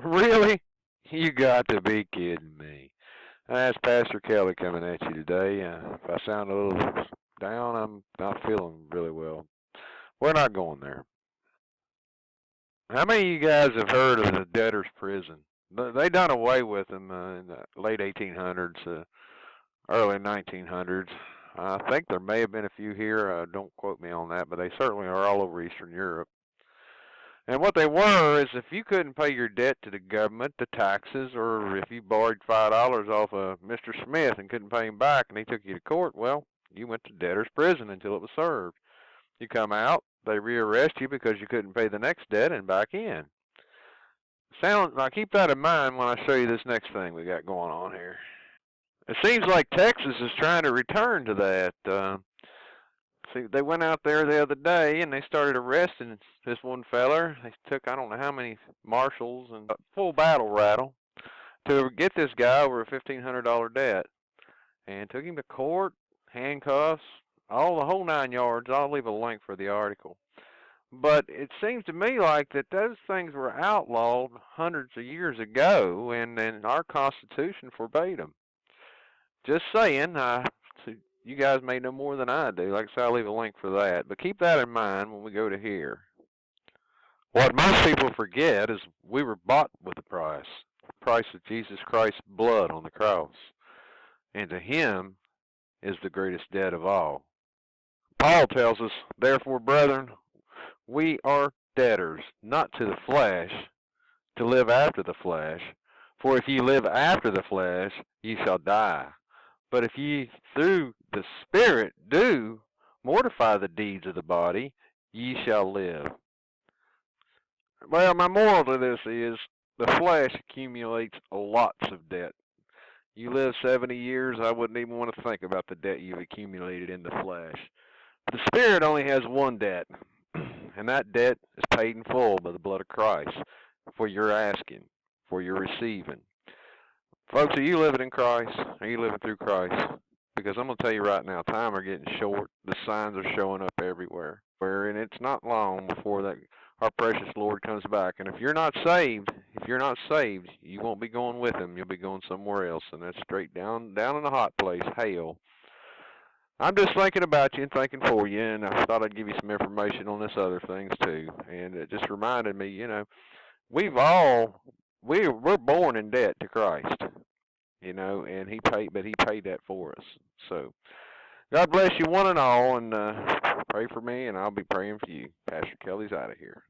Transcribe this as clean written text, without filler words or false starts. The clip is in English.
Really? You got to be kidding me. That's Pastor Kelly coming at you today. If I sound a little down, I'm not feeling really well. We're not going there. How many of you guys have heard of the debtor's prison? They done away with them in the late 1800s, early 1900s. I think there may have been a few here. Don't quote me on that, but they certainly are all over Eastern Europe. And what they were is if you couldn't pay your debt to the government, the taxes, or if you borrowed $5 off of Mr. Smith and couldn't pay him back and he took you to court, well, you went to debtor's prison until it was served. You come out, they rearrest you because you couldn't pay the next debt and back in. Now keep that in mind when I show you this next thing we got going on here. It seems like Texas is trying to return to that. See, they went out there the other day and they started arresting this one feller. They took I don't know how many marshals and a full battle rattle to get this guy over a $1,500 debt, and took him to court, handcuffs, the whole 9 yards. I'll leave a link for the article. But it seems to me like that those things were outlawed hundreds of years ago, and our Constitution forbade them. Just saying. You guys may know more than I do. Like I said, I'll leave a link for that. But keep that in mind when we go to here. What most people forget is we were bought with a price. The price of Jesus Christ's blood on the cross. And to him is the greatest debt of all. Paul tells us, therefore, brethren, we are debtors, not to the flesh, to live after the flesh. For if ye live after the flesh, ye shall die. But if ye through the Spirit do mortify the deeds of the body, ye shall live. Well, my moral to this is the flesh accumulates lots of debt. You live 70 years, I wouldn't even want to think about the debt you've accumulated in the flesh. The Spirit only has one debt, and that debt is paid in full by the blood of Christ for your asking, for your receiving. Folks, are you living in Christ? Are you living through Christ? Because I'm going to tell you right now, time are getting short. The signs are showing up everywhere. And it's not long before that our precious Lord comes back. And if you're not saved, you won't be going with him. You'll be going somewhere else. And that's straight down in the hot place, hell. I'm just thinking about you and thinking for you. And I thought I'd give you some information on this other things too. And it just reminded me, we're born in debt to Christ, and he paid that for us. So God bless you one and all, and pray for me, and I'll be praying for you. Pastor Kelly's out of here.